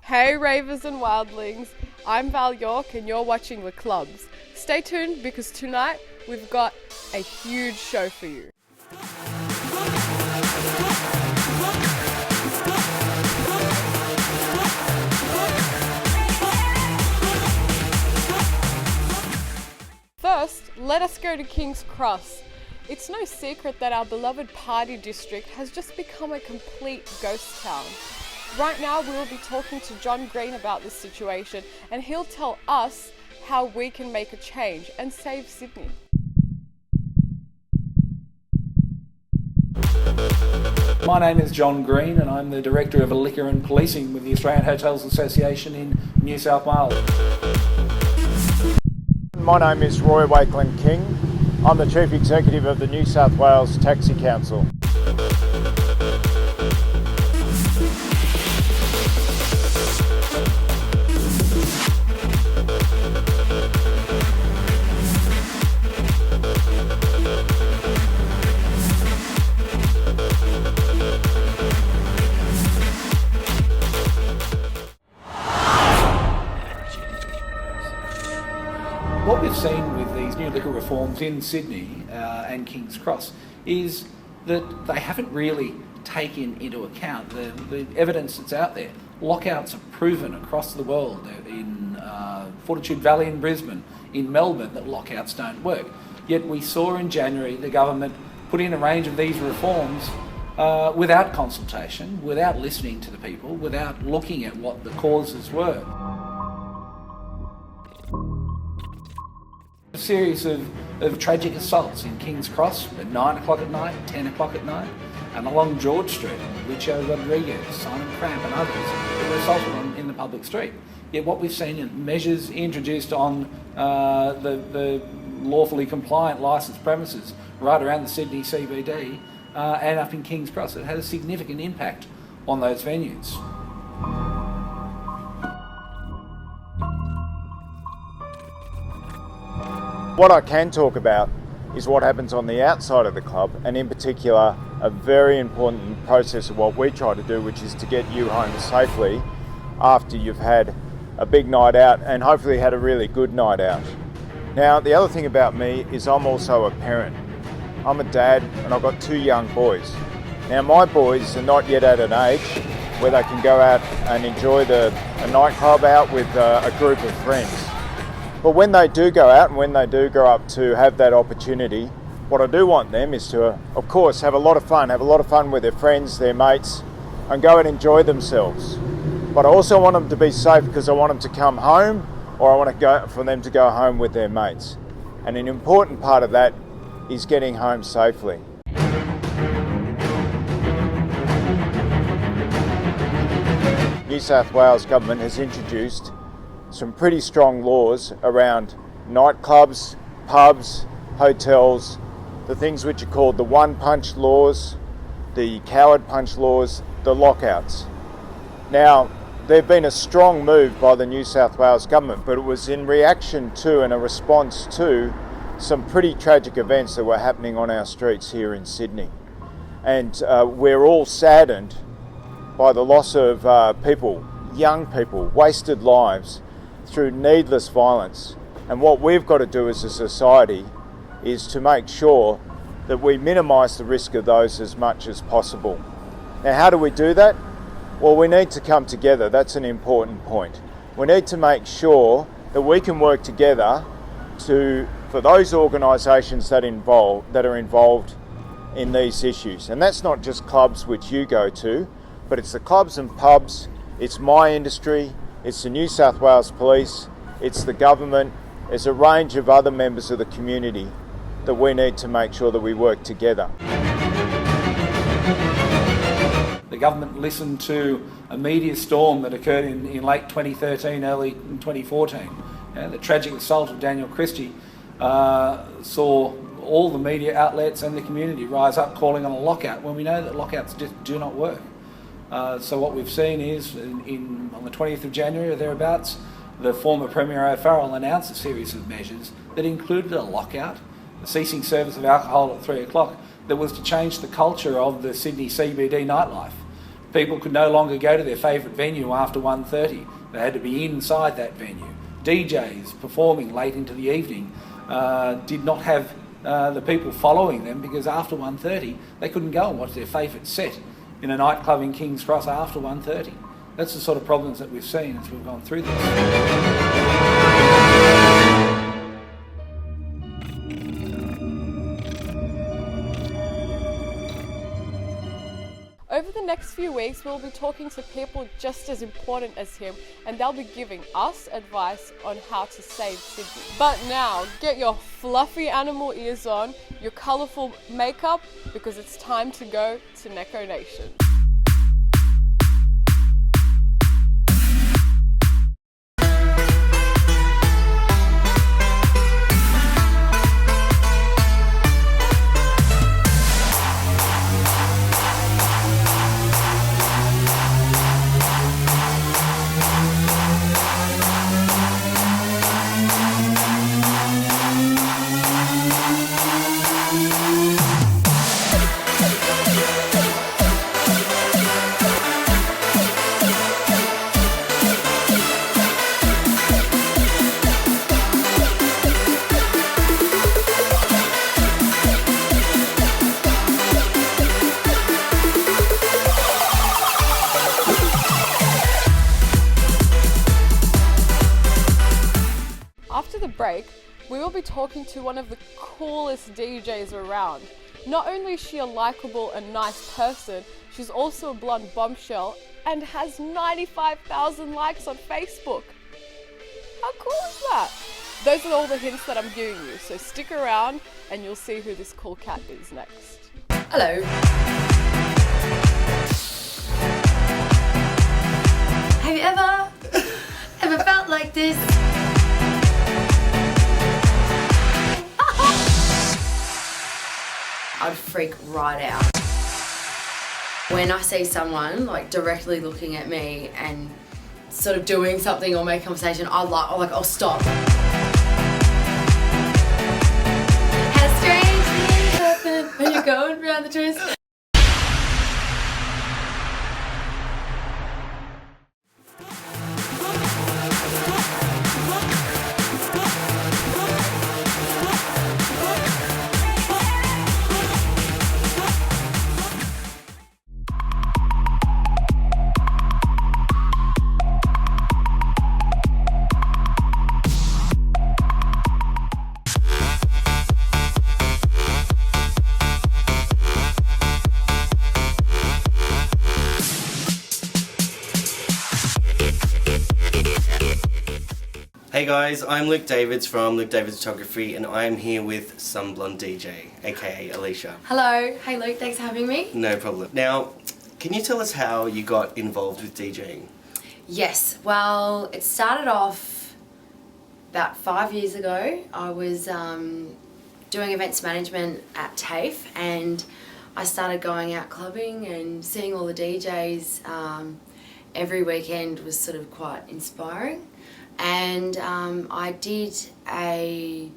Hey ravers and wildlings, I'm Val York and you're watching LeclubZ. Stay tuned because tonight we've got a huge show for you. First, let us go to King's Cross. It's no secret that our beloved party district has just become a complete ghost town. Right now we will be talking to John Green about this situation and he'll tell us how we can make a change and save Sydney. My name is John Green and I'm the Director of Liquor and Policing with the Australian Hotels Association in New South Wales. My name is Roy Wakelin-King. I'm the Chief Executive of the New South Wales Taxi Council. What we've seen with these new liquor reforms in Sydney and King's Cross is that they haven't really taken into account the evidence that's out there. Lockouts are proven across the world, in Fortitude Valley in Brisbane, in Melbourne, that lockouts don't work. Yet we saw in January the government put in a range of these reforms without consultation, without listening to the people, without looking at what the causes were. A series of tragic assaults in King's Cross at 9 o'clock at night, 10 o'clock at night, and along George Street, Richo Rodriguez, Simon Cramp and others who were assaulted in the public street. Yet what we've seen in measures introduced on the lawfully compliant licensed premises right around the Sydney CBD and up in King's Cross, it had a significant impact on those venues. What I can talk about is what happens on the outside of the club, and in particular a very important process of what we try to do, which is to get you home safely after you've had a big night out and hopefully had a really good night out. Now, the other thing about me is I'm also a parent. I'm a dad and I've got 2 young boys. Now, my boys are not yet at an age where they can go out and enjoy a nightclub out with a group of friends. But when they do go out and when they do grow up to have that opportunity, what I do want them is to, of course, have a lot of fun with their friends, their mates, and go and enjoy themselves. But I also want them to be safe because I want them to come home, or I want for them to go home with their mates. And an important part of that is getting home safely. New South Wales government has introduced some pretty strong laws around nightclubs, pubs, hotels, the things which are called the one-punch laws, the coward punch laws, the lockouts. Now, there's been a strong move by the New South Wales government, but it was in reaction to and a response to some pretty tragic events that were happening on our streets here in Sydney. And we're all saddened by the loss of people, young people, wasted lives through needless violence. And what we've got to do as a society is to make sure that we minimise the risk of those as much as possible. Now, how do we do that? Well, we need to come together. That's an important point. We need to make sure that we can work together for those organisations that are involved in these issues. And that's not just clubs which you go to, but it's the clubs and pubs, it's my industry, it's the New South Wales Police, it's the government, there's a range of other members of the community that we need to make sure that we work together. The government listened to a media storm that occurred in late 2013, early 2014. The tragic assault of Daniel Christie saw all the media outlets and the community rise up calling on a lockout when we know that lockouts just do not work. So what we've seen is on the 20th of January or thereabouts, the former Premier O'Farrell announced a series of measures that included a lockout, the ceasing service of alcohol at 3 o'clock, that was to change the culture of the Sydney CBD nightlife. People could no longer go to their favourite venue after 1:30. They had to be inside that venue. DJs performing late into the evening did not have the people following them, because after 1:30 they couldn't go and watch their favourite set in a nightclub in King's Cross after 1:30. That's the sort of problems that we've seen as we've gone through this. Over the next few weeks, we'll be talking to people just as important as him, and they'll be giving us advice on how to save Sydney. But now, get your fluffy animal ears on, your colourful makeup, because it's time to go to Neko Nation. After the break, we will be talking to one of the coolest DJs around. Not only is she a likeable and nice person, she's also a blonde bombshell and has 95,000 likes on Facebook. How cool is that? Those are all the hints that I'm giving you, so stick around and you'll see who this cool cat is next. Hello. Have you ever felt like this? I'd freak right out. When I see someone like directly looking at me and sort of doing something or making conversation, I'll stop. How strange things happen when you're going around the twist. Hey guys, I'm Luke Davids from Luke Davids Photography, and I'm here with some blonde DJ, aka Alicia. Hello. Hey Luke, thanks for having me. No problem. Now, can you tell us how you got involved with DJing? Yes, well, it started off about 5 years ago. I was doing events management at TAFE, and I started going out clubbing and seeing all the DJs every weekend was sort of quite inspiring. And I did a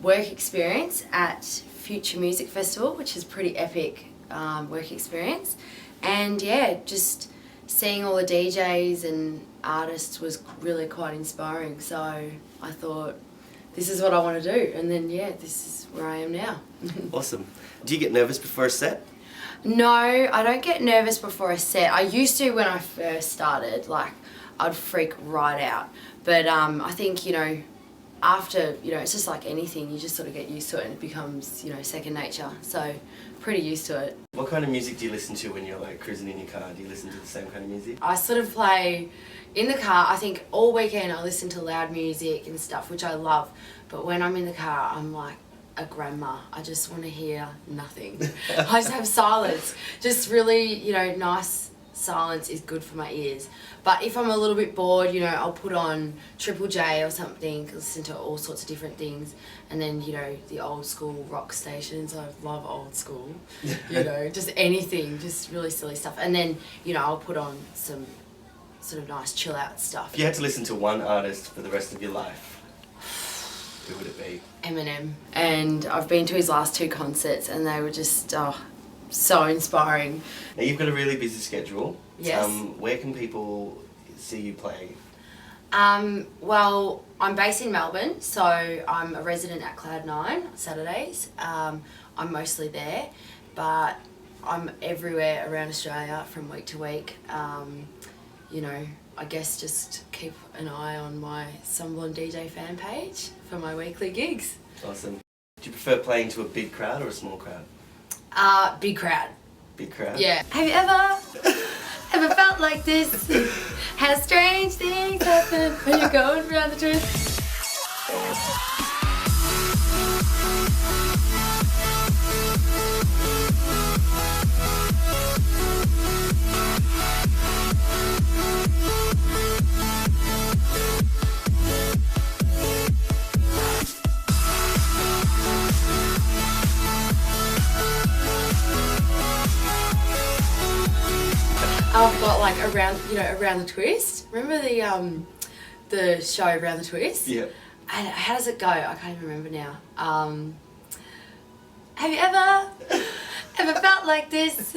work experience at Future Music Festival, which is a pretty epic work experience. And yeah, just seeing all the DJs and artists was really quite inspiring. So I thought, this is what I want to do. And then yeah, this is where I am now. Awesome. Do you get nervous before a set? No, I don't get nervous before a set. I used to when I first started, like I'd freak right out. But I think, after, it's just like anything, you just sort of get used to it and it becomes, second nature. So pretty used to it. What kind of music do you listen to when you're like cruising in your car? Do you listen to the same kind of music? I sort of play in the car. I think all weekend I listen to loud music and stuff, which I love. But when I'm in the car, I'm like a grandma. I just want to hear nothing. I just have silence. Just really, nice silence is good for my ears. But if I'm a little bit bored, I'll put on Triple J or something, listen to all sorts of different things. And then, the old school rock stations. I love old school. Just anything, just really silly stuff. And then, I'll put on some sort of nice chill out stuff. If you had to listen to one artist for the rest of your life, who would it be? Eminem. And I've been to his last 2 concerts and they were just, so inspiring. Now you've got a really busy schedule. Yes. Where can people see you play? Well, I'm based in Melbourne, so I'm a resident at Cloud9 Saturdays. I'm mostly there, but I'm everywhere around Australia from week to week. You know, I guess just keep an eye on my Some Blonde DJ fan page for my weekly gigs. Awesome. Do you prefer playing to a big crowd or a small crowd? Big crowd. Big crowd? Yeah. Have you ever felt like this? How strange things happen when you're going around the twist. I've got like around the twist. Remember the show Around the Twist? Yeah. And how does it go? I can't even remember now. Have you ever felt like this?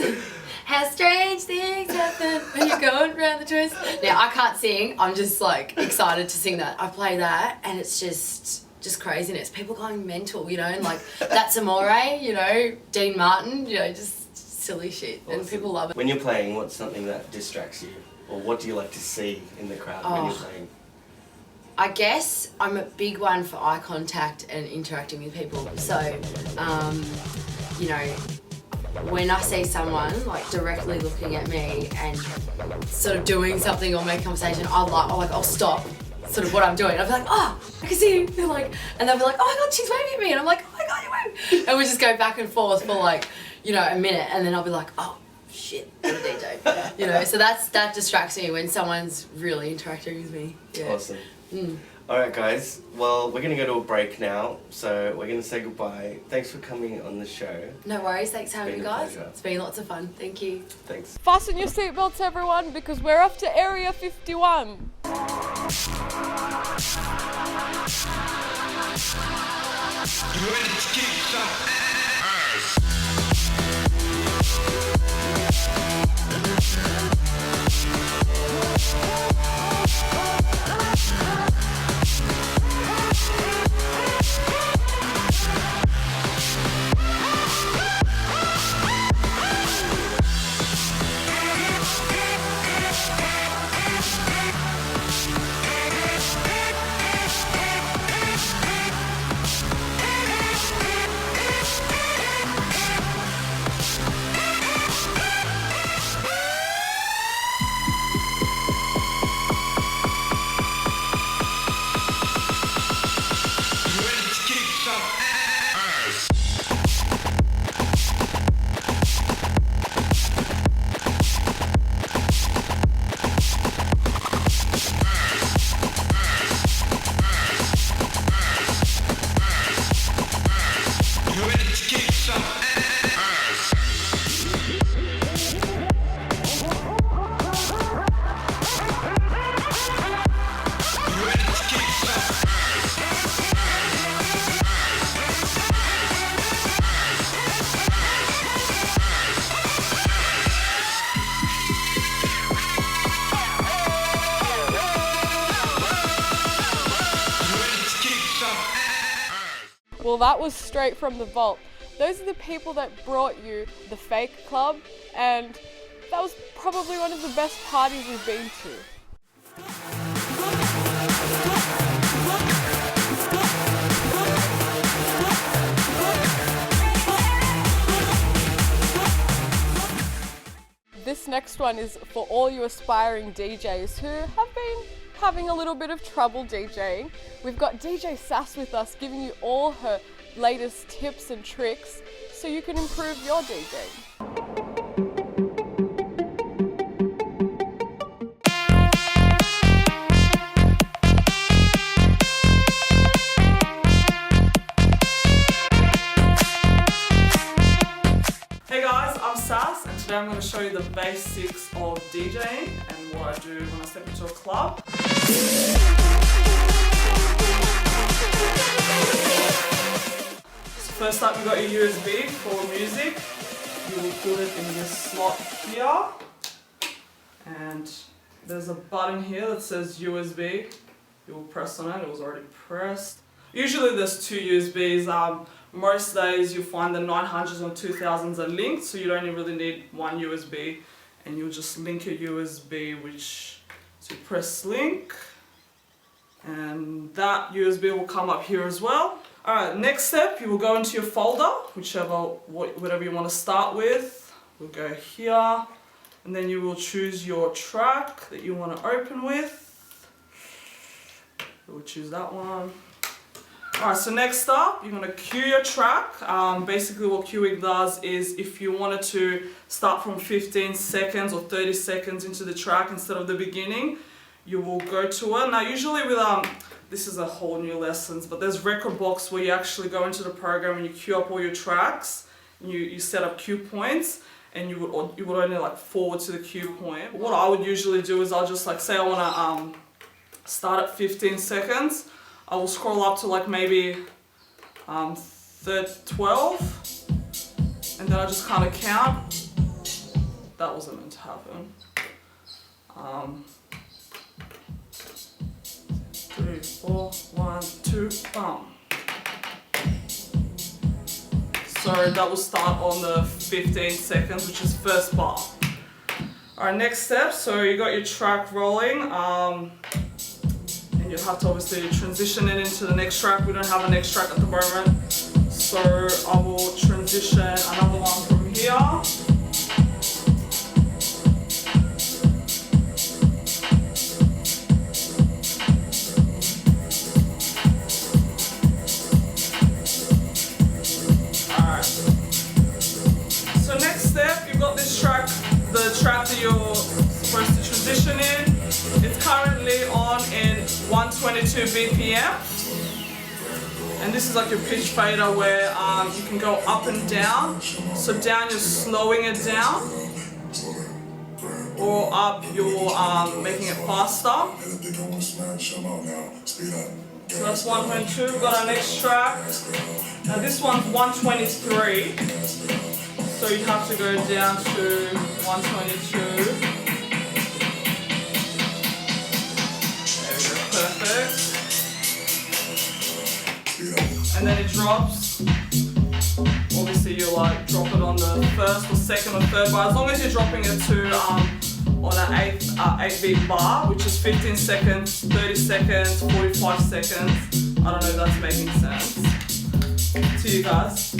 How strange things happen when you're going around the twist. Now I can't sing. I'm just like excited to sing that. I play that, and it's just craziness. People going mental, you know, and like That's Amore, you know, Dean Martin, you know, just silly shit. Awesome. And people love it. When you're playing, what's something that distracts you? Or what do you like to see in the crowd when you're playing? I guess I'm a big one for eye contact and interacting with people. So, you know, when I see someone like directly looking at me and sort of doing something or making conversation, I'll stop sort of what I'm doing. I'll be like, oh, I can see you. They're like, and they'll be like, oh my God, she's waving at me. And I'm like, oh my God, you wave. And we just go back and forth for like, you know, a minute, and then I'll be like, oh shit, I'm a DJ. You know, so that distracts me when someone's really interacting with me. Yeah. Awesome. Alright guys, well we're going to go to a break now, so we're going to say goodbye. Thanks for coming on the show. No worries, thanks for having me guys. Pleasure. It's been lots of fun, thank you. Thanks. Fasten your seatbelts, everyone, because we're off to Area 51. You ready to kick some ass? Well, that was straight from the vault. Those are the people that brought you the fake club, and that was probably one of the best parties we've been to. This next one is for all you aspiring DJs who have been having a little bit of trouble DJing. We've got DJ Sass with us giving you all her latest tips and tricks so you can improve your DJing. Hey guys, I'm Sass, and today I'm going to show you the basics of DJing and what I do when I step into a club. So first up, you've got your USB for music. You you will put it in this slot here, and there's a button here that says USB. You will press on it. It was already pressed. Usually there's two USBs. Most days you find the 900s and 2000s are linked, so you don't even really need one USB, and you'll just link your USB, so you press link, and that USB will come up here as well. Alright, next step, you will go into your folder, whatever you want to start with. We'll go here, and then you will choose your track that you want to open with. We'll choose that one. Alright, so next up, you're going to queue your track. Basically what queuing does is if you wanted to start from 15 seconds or 30 seconds into the track instead of the beginning, you will go to it. Now usually with, this is a whole new lessons, but there's record box where you actually go into the program and you queue up all your tracks, and you set up queue points, and you would only like forward to the queue point. What I would usually do is I'll just like say I want to start at 15 seconds. I will scroll up to like maybe 12, and then I just kind of count. That wasn't meant to happen. 3, 4, 1, 2, So that will start on the 15 seconds, which is first bar. Alright, next step, so you got your track rolling. And you'll have to obviously transition it into the next track. We don't have a next track at the moment, so I will transition another one from here. Alright. So next step, you've got this track, the track that you're supposed to transition in. It's currently on in 122 BPM, and this is like your pitch fader where you can go up and down. So down you're slowing it down, or up you're making it faster. So that's 122. We've got our next track. Now this one's 123, so you have to go down to 122. Perfect. And then it drops. Obviously you like drop it on the first or second or third bar, as long as you're dropping it to on an 8 beat bar, which is 15 seconds, 30 seconds, 45 seconds. I don't know if that's making sense to you guys.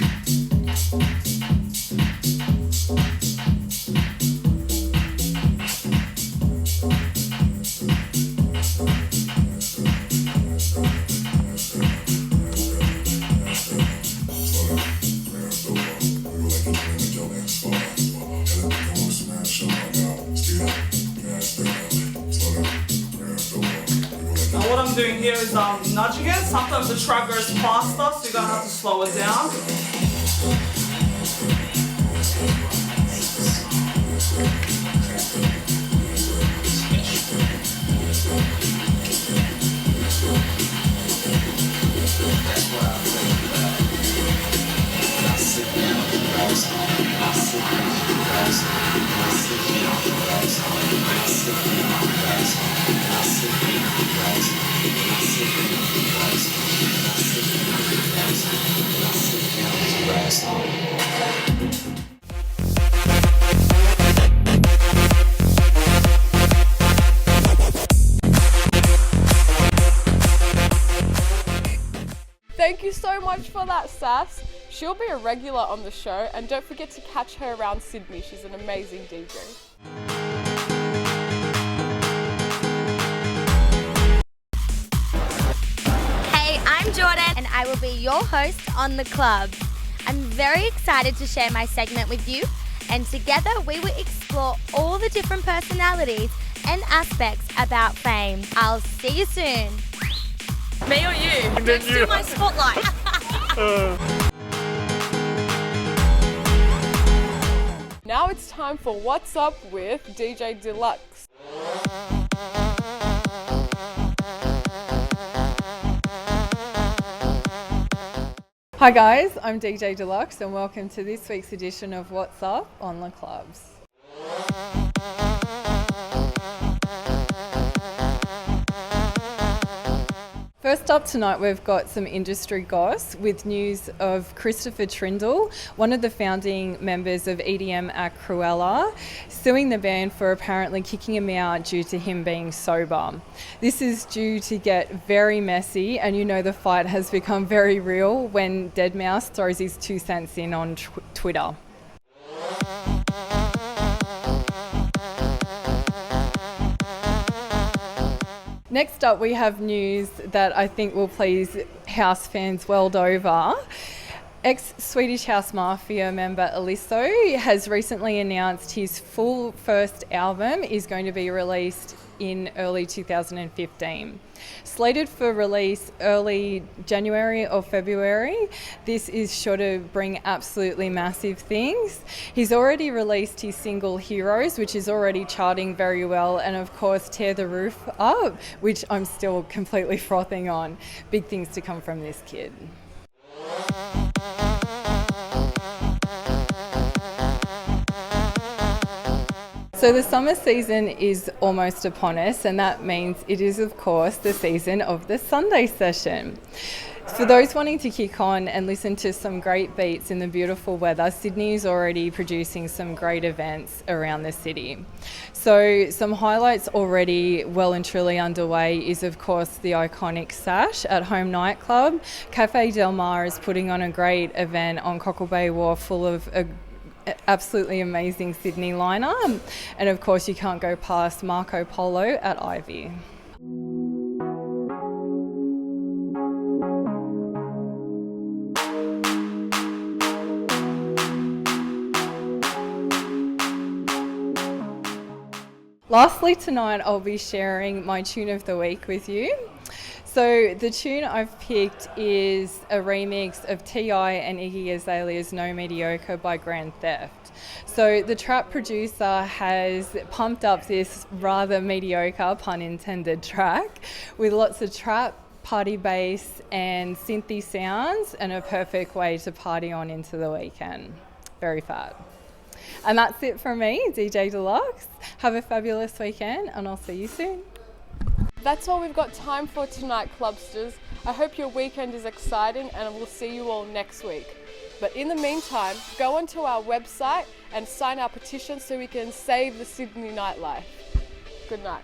What I'm doing here is nudging it. Sometimes the track goes faster, so you're gonna have to slow it down. Thank you so much for that, Sass. She'll be a regular on the show, and don't forget to catch her around Sydney. She's an amazing DJ. Hey, I'm Jordan, and I will be your host on the club. I'm very excited to share my segment with you, and together we will explore all the different personalities and aspects about fame. I'll see you soon. Me or you? Let's do my spotlight. Now it's time for What's Up with DJ Deluxe. Hi guys, I'm DJ Deluxe and welcome to this week's edition of What's Up on LeclubZ. First up tonight, we've got some industry goss with news of Christopher Trindle, one of the founding members of EDM act Cruella, suing the band for apparently kicking him out due to him being sober. This is due to get very messy, and you know the fight has become very real when Deadmau5 throws his 2 cents in on Twitter. Next up, we have news that I think will please house fans world over. Ex-Swedish House Mafia member Eliso has recently announced his full first album is going to be released in early 2015. Slated for release early January or February, this is sure to bring absolutely massive things. He's already released his single Heroes, which is already charting very well, and of course Tear the Roof Up, which I'm still completely frothing on. Big things to come from this kid. So the summer season is almost upon us, and that means it is of course the season of the Sunday session. For those wanting to kick on and listen to some great beats in the beautiful weather, Sydney is already producing some great events around the city. So some highlights already well and truly underway is of course the iconic Sash at Home Nightclub. Cafe Del Mar is putting on a great event on Cockle Bay Wharf full of absolutely amazing Sydney lineup, and of course you can't go past Marco Polo at Ivy. Lastly tonight I'll be sharing my tune of the week with you. So the tune I've picked is a remix of T.I. and Iggy Azalea's No Mediocre by Grand Theft. So the trap producer has pumped up this rather mediocre, pun intended, track with lots of trap, party bass and synthy sounds, and a perfect way to party on into the weekend. Very fat. And that's it from me, DJ Deluxe. Have a fabulous weekend and I'll see you soon. That's all we've got time for tonight, Clubsters. I hope your weekend is exciting and we'll see you all next week. But in the meantime, go onto our website and sign our petition so we can save the Sydney nightlife. Good night.